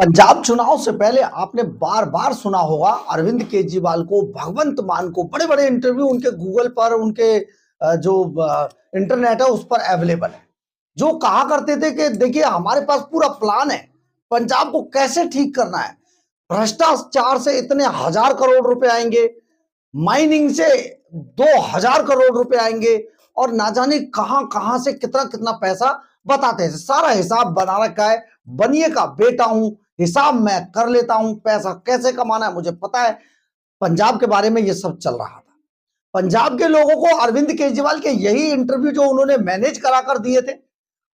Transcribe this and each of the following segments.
पंजाब चुनाव से पहले आपने बार बार सुना होगा अरविंद केजरीवाल को, भगवंत मान को, बड़े बड़े इंटरव्यू उनके गूगल पर, उनके जो इंटरनेट है उस पर अवेलेबल है। जो कहा करते थे कि देखिए हमारे पास पूरा प्लान है, पंजाब को कैसे ठीक करना है, भ्रष्टाचार से इतने हजार करोड़ रुपए आएंगे, माइनिंग से 2000 करोड़ रुपए आएंगे और ना जाने कहां कहां से कितना कितना पैसा बताते हैं। सारा हिसाब बना रखा है, बनिए का बेटा हूं, हिसाब मैं कर लेता हूं, पैसा कैसे कमाना है मुझे पता है। पंजाब के बारे में ये सब चल रहा था। पंजाब के लोगों को अरविंद केजरीवाल के यही इंटरव्यू जो उन्होंने मैनेज कराकर दिए थे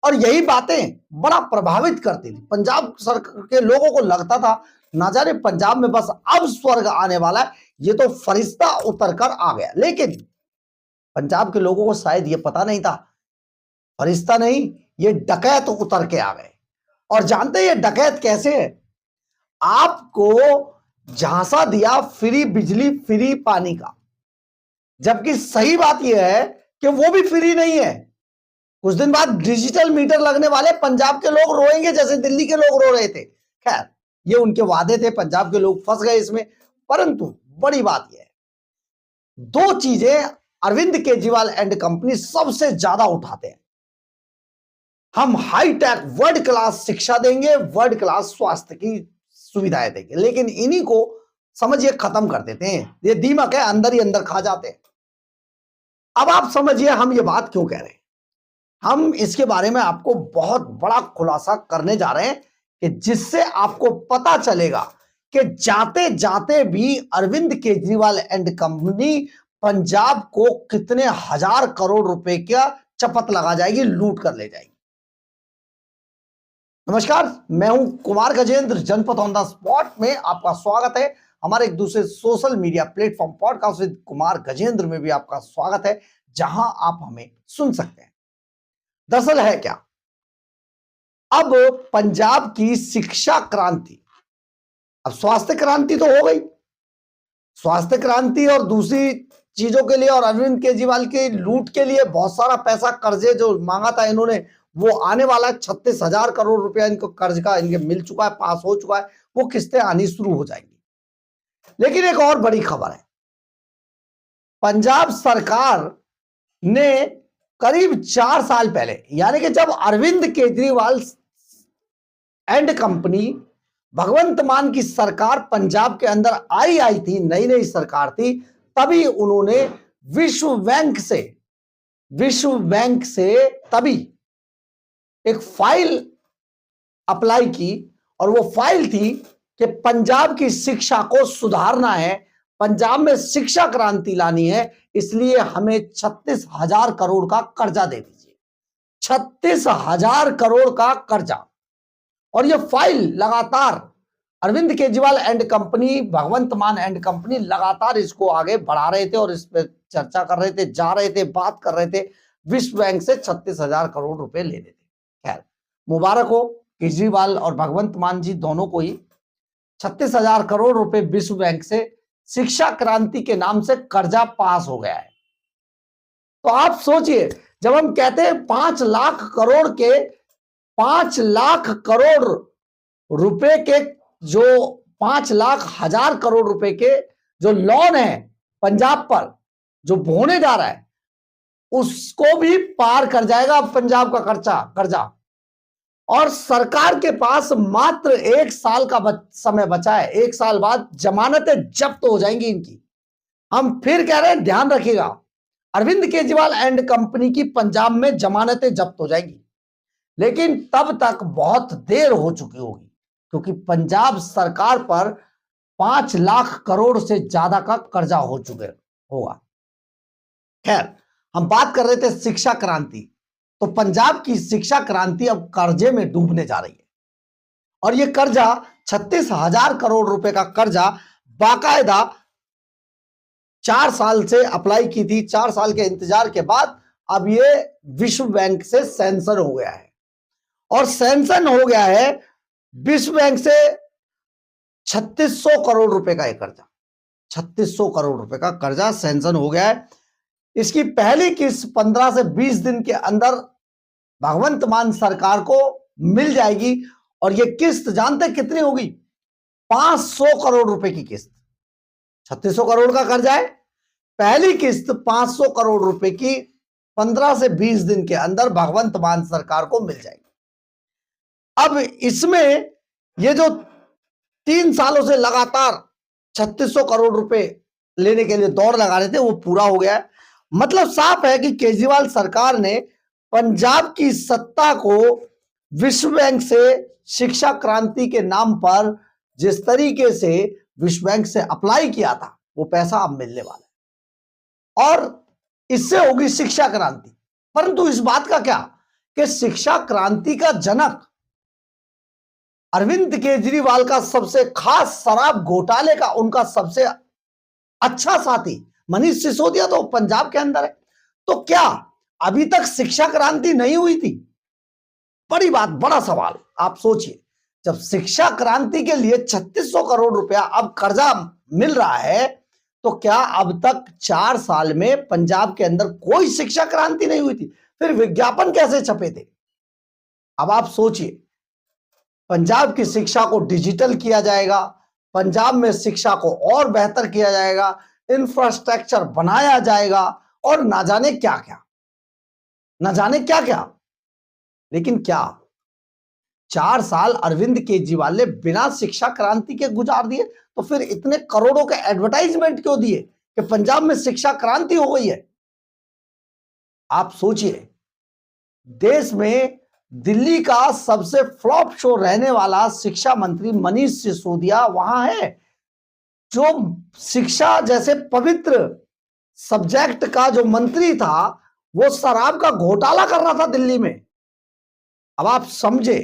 और यही बातें बड़ा प्रभावित करती थी। पंजाब सरकार के लोगों को लगता था ना जाने पंजाब में बस अब स्वर्ग आने वाला है, ये तो फरिश्ता उतर कर आ गया। लेकिन पंजाब के लोगों को शायद ये पता नहीं था, फरिश्ता नहीं, ये डकैत उतर के आ गए। और जानते हैं ये डकैत कैसे है? आपको झांसा दिया फ्री बिजली फ्री पानी का, जबकि सही बात यह है कि वो भी फ्री नहीं है। कुछ दिन बाद डिजिटल मीटर लगने वाले, पंजाब के लोग रोएंगे जैसे दिल्ली के लोग रो रहे थे। खैर, ये उनके वादे थे, पंजाब के लोग फंस गए इसमें। परंतु बड़ी बात यह है, दो चीजें अरविंद केजरीवाल एंड कंपनी सबसे ज्यादा उठाते हैं। हम हाईटेक वर्ल्ड क्लास शिक्षा देंगे, वर्ल्ड क्लास स्वास्थ्य की सुविधाएं देंगे, लेकिन इन्हीं को समझिए खत्म कर देते हैं। ये दीमक है, अंदर ही अंदर खा जाते हैं। अब आप समझिए हम ये बात क्यों कह रहे हैं। हम इसके बारे में आपको बहुत बड़ा खुलासा करने जा रहे हैं कि जिससे आपको पता चलेगा कि जाते जाते भी अरविंद केजरीवाल एंड कंपनी पंजाब को कितने हजार करोड़ रुपए का चपत लगा जाएगी, लूट कर ले जाएगी। नमस्कार, मैं हूं कुमार गजेंद्र। जनपद ऑन द स्पॉट में आपका स्वागत है। हमारे एक दूसरे social media platform podcast with Kumar Gajendra में भी आपका स्वागत है, जहां आप हमें सुन सकते हैं। दरअसल है क्या, अब पंजाब की शिक्षा क्रांति, अब स्वास्थ्य क्रांति तो हो गई, स्वास्थ्य क्रांति और दूसरी चीजों के लिए और अरविंद केजरीवाल के लूट के लिए बहुत सारा पैसा कर्जे जो मांगा था इन्होंने, वो आने वाला है। 36,000 करोड़ रुपया इनको कर्ज का इनके मिल चुका है, पास हो चुका है, वो किस्तें आनी शुरू हो जाएंगी। लेकिन एक और बड़ी खबर है, पंजाब सरकार ने करीब 4 साल पहले, यानी कि जब अरविंद केजरीवाल एंड कंपनी, भगवंत मान की सरकार पंजाब के अंदर आई थी, नई नई सरकार थी, तभी उन्होंने विश्व बैंक से तभी एक फाइल अप्लाई की और वो फाइल थी कि पंजाब की शिक्षा को सुधारना है, पंजाब में शिक्षा क्रांति लानी है, इसलिए हमें 36,000 करोड़ का कर्जा दे दीजिए। 36,000 करोड़ का कर्जा। और ये फाइल लगातार अरविंद केजरीवाल एंड कंपनी, भगवंत मान एंड कंपनी लगातार इसको आगे बढ़ा रहे थे और इस पर चर्चा कर रहे थे, जा रहे थे, बात कर रहे थे। विश्व बैंक से 36,000 करोड़ रुपए ले लेते। खैर, मुबारक हो केजरीवाल और भगवंत मान जी दोनों को ही। 36,000 करोड़ रुपए विश्व बैंक से शिक्षा क्रांति के नाम से कर्जा पास हो गया है। तो आप सोचिए, जब हम कहते हैं 5 लाख करोड़ के, 5 लाख करोड़ रुपए के, जो 5,00,000 करोड़ रुपए के जो लोन है पंजाब पर जो होने जा रहा है, उसको भी पार कर जाएगा पंजाब का कर्जा। और सरकार के पास मात्र 1 साल का समय बचा है। 1 साल बाद जमानतें जब्त हो जाएंगी इनकी। हम फिर कह रहे हैं, ध्यान रखिएगा, अरविंद केजरीवाल एंड कंपनी की पंजाब में जमानतें जब्त हो जाएंगी, लेकिन तब तक बहुत देर हो चुकी होगी, क्योंकि पंजाब सरकार पर 5 लाख करोड़ से ज्यादा का कर्जा हो चुके होगा। खैर, हम बात कर रहे थे शिक्षा क्रांति, तो पंजाब की शिक्षा क्रांति अब कर्जे में डूबने जा रही है। और यह कर्जा 36,000 करोड़ रुपए का कर्जा बाकायदा 4 साल से अप्लाई की थी, 4 साल के इंतजार के बाद अब ये विश्व बैंक से सैंक्शन हो गया है। और सैंक्शन हो गया है विश्व बैंक से 3600 करोड़ रुपए का एक कर्जा, 3600 करोड़ रुपए का कर्जा सैंक्शन हो गया है। इसकी पहली किस्त 15 से 20 दिन के अंदर भगवंत मान सरकार को मिल जाएगी और ये किस्त जानते कितनी होगी? 500 करोड़ रुपए की किस्त। 3600 करोड़ का कर्जा है, पहली किस्त 500 करोड़ रुपए की 15 से 20 दिन के अंदर भगवंत मान सरकार को मिल जाएगी। अब इसमें ये जो 3 सालों से लगातार 3600 करोड़ रुपए लेने के लिए दौड़ लगा रहे थे वो पूरा हो गया है। मतलब साफ है कि केजरीवाल सरकार ने पंजाब की सत्ता को विश्व बैंक से शिक्षा क्रांति के नाम पर जिस तरीके से विश्व बैंक से अप्लाई किया था वो पैसा अब मिलने वाला है और इससे होगी शिक्षा क्रांति। परंतु इस बात का क्या कि शिक्षा क्रांति का जनक अरविंद केजरीवाल का सबसे खास शराब घोटाले का उनका सबसे अच्छा साथी मनीष सिसोदिया तो पंजाब के अंदर है। तो क्या अभी तक शिक्षा क्रांति नहीं हुई थी? बड़ी बात, बड़ा सवाल। आप सोचिए, जब शिक्षा क्रांति के लिए 3600 करोड़ रुपया अब कर्जा मिल रहा है तो क्या अब तक 4 साल में पंजाब के अंदर कोई शिक्षा क्रांति नहीं हुई थी? फिर विज्ञापन कैसे छपे थे? अब आप सोचिए, पंजाब की शिक्षा को डिजिटल किया जाएगा, पंजाब में शिक्षा को और बेहतर किया जाएगा, इंफ्रास्ट्रक्चर बनाया जाएगा और ना जाने क्या क्या, ना जाने क्या क्या। लेकिन क्या 4 साल अरविंद केजरीवाल ने बिना शिक्षा क्रांति के गुजार दिए? तो फिर इतने करोड़ों के एडवर्टाइजमेंट क्यों दिए कि पंजाब में शिक्षा क्रांति हो गई है? आप सोचिए, देश में दिल्ली का सबसे फ्लॉप शो रहने वाला शिक्षा मंत्री मनीष सिसोदिया वहां है, जो शिक्षा जैसे पवित्र सब्जेक्ट का जो मंत्री था वो शराब का घोटाला कर रहा था दिल्ली में। अब आप समझे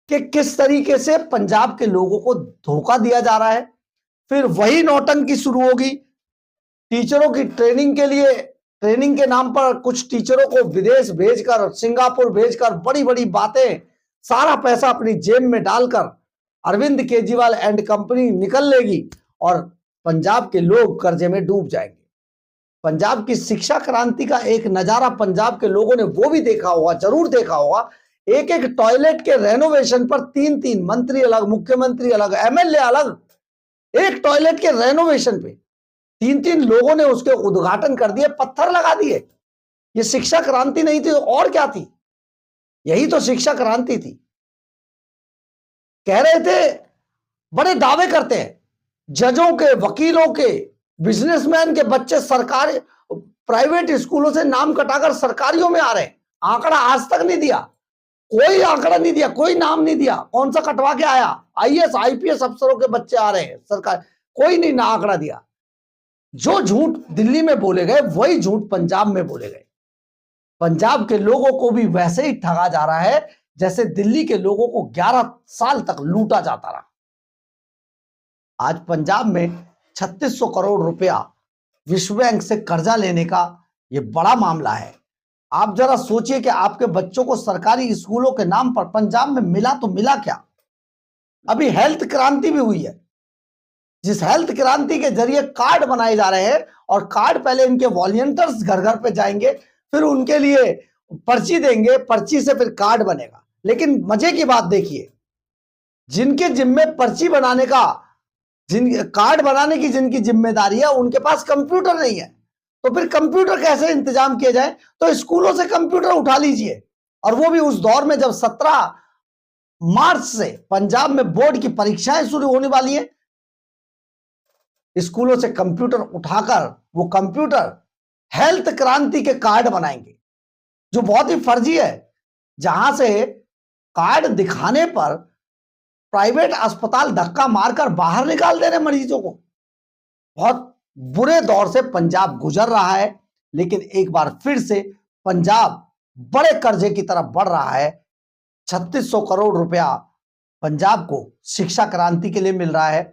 कि किस तरीके से पंजाब के लोगों को धोखा दिया जा रहा है। फिर वही नौटंकी शुरू होगी, टीचरों की ट्रेनिंग के लिए, ट्रेनिंग के नाम पर कुछ टीचरों को विदेश भेजकर, सिंगापुर भेजकर बड़ी बड़ी बातें, सारा पैसा अपनी जेब में डालकर अरविंद केजरीवाल एंड कंपनी निकल लेगी और पंजाब के लोग कर्जे में डूब जाएंगे। पंजाब की शिक्षा क्रांति का एक नजारा पंजाब के लोगों ने वो भी देखा होगा, जरूर देखा होगा। एक एक टॉयलेट के रेनोवेशन पर 3-3 मंत्री अलग, मुख्यमंत्री अलग, एमएलए अलग, एक टॉयलेट के रेनोवेशन पे 3-3 लोगों ने उसके उद्घाटन कर दिए, पत्थर लगा दिए। ये शिक्षा क्रांति नहीं थी और क्या थी? यही तो शिक्षा क्रांति थी। कह रहे थे, बड़े दावे करते हैं, जजों के, वकीलों के, बिजनेसमैन के बच्चे सरकारी प्राइवेट स्कूलों से नाम कटाकर सरकारियों में आ रहे हैं। आंकड़ा आज तक नहीं दिया, कोई आंकड़ा नहीं दिया, कोई नाम नहीं दिया, कौन सा कटवा के आया? आईएएस आईपीएस अफसरों के बच्चे आ रहे हैं सरकार, कोई नहीं ना आंकड़ा दिया। जो झूठ दिल्ली में बोले गए वही झूठ पंजाब में बोले गए। पंजाब के लोगों को भी वैसे ही ठगा जा रहा है जैसे दिल्ली के लोगों को 11 साल तक लूटा जाता रहा। आज पंजाब में 3600 करोड़ रुपया विश्व बैंक से कर्जा लेने का यह बड़ा मामला है। आप जरा सोचिए कि आपके बच्चों को सरकारी स्कूलों के नाम पर पंजाब में मिला तो मिला क्या? अभी हेल्थ क्रांति भी हुई है, जिस हेल्थ क्रांति के जरिए कार्ड बनाए जा रहे हैं और कार्ड पहले इनके वॉलंटियर्स घर घर पे जाएंगे, फिर उनके लिए पर्ची देंगे, पर्ची से फिर कार्ड बनेगा। लेकिन मजे की बात देखिए, जिनके जिम्मे पर्ची बनाने का, जिन कार्ड बनाने की जिनकी जिम्मेदारी है, उनके पास कंप्यूटर नहीं है, तो फिर कंप्यूटर कैसे इंतजाम किया जाए? तो स्कूलों से कंप्यूटर उठा लीजिए, और वो भी उस दौर में जब 17 मार्च से पंजाब में बोर्ड की परीक्षाएं शुरू होने वाली हैं। स्कूलों से कंप्यूटर उठाकर वो कंप्यूटर हेल्थ क्रांति के कार्ड बनाएंगे, जो बहुत ही फर्जी है, जहां से कार्ड दिखाने पर प्राइवेट अस्पताल धक्का मारकर बाहर निकाल दे रहे मरीजों को। बहुत बुरे दौर से पंजाब गुजर रहा है, लेकिन एक बार फिर से पंजाब बड़े कर्जे की तरफ बढ़ रहा है। 3600 करोड़ रुपया पंजाब को शिक्षा क्रांति के लिए मिल रहा है,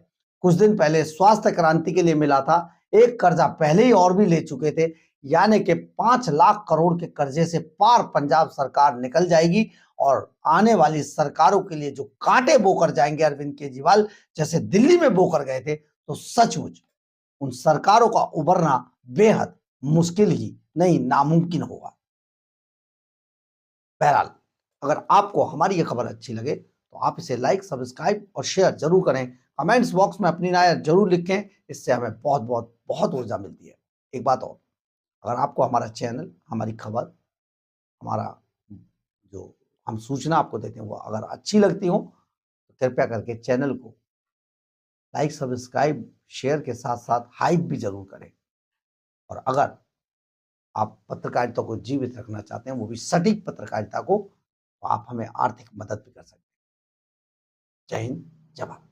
कुछ दिन पहले स्वास्थ्य क्रांति के लिए मिला था, एक कर्जा पहले ही और भी ले चुके थे, यानी कि 5 लाख करोड़ के कर्जे से पार पंजाब सरकार निकल जाएगी। और आने वाली सरकारों के लिए जो कांटे बोकर जाएंगे अरविंद केजरीवाल, जैसे दिल्ली में बोकर गए थे, तो सचमुच उन सरकारों का उबरना बेहद मुश्किल ही नहीं, नामुमकिन होगा। बहरहाल अगर आपको हमारी ये खबर अच्छी लगे तो आप इसे लाइक, सब्सक्राइब और शेयर जरूर करें। कमेंट्स बॉक्स में अपनी राय जरूर लिखें, इससे हमें बहुत बहुत बहुत ऊर्जा मिलती है। एक बात और, अगर आपको हमारा चैनल, हमारी खबर, हमारा जो हम सूचना आपको देते हैं वो अगर अच्छी लगती हो तो कृपया करके चैनल को लाइक, सब्सक्राइब, शेयर के साथ साथ हाइप भी जरूर करें। और अगर आप पत्रकारिता को जीवित रखना चाहते हैं, वो भी सटीक पत्रकारिता को, तो आप हमें आर्थिक मदद भी कर सकते हैं। जय हिंद, जय भारत।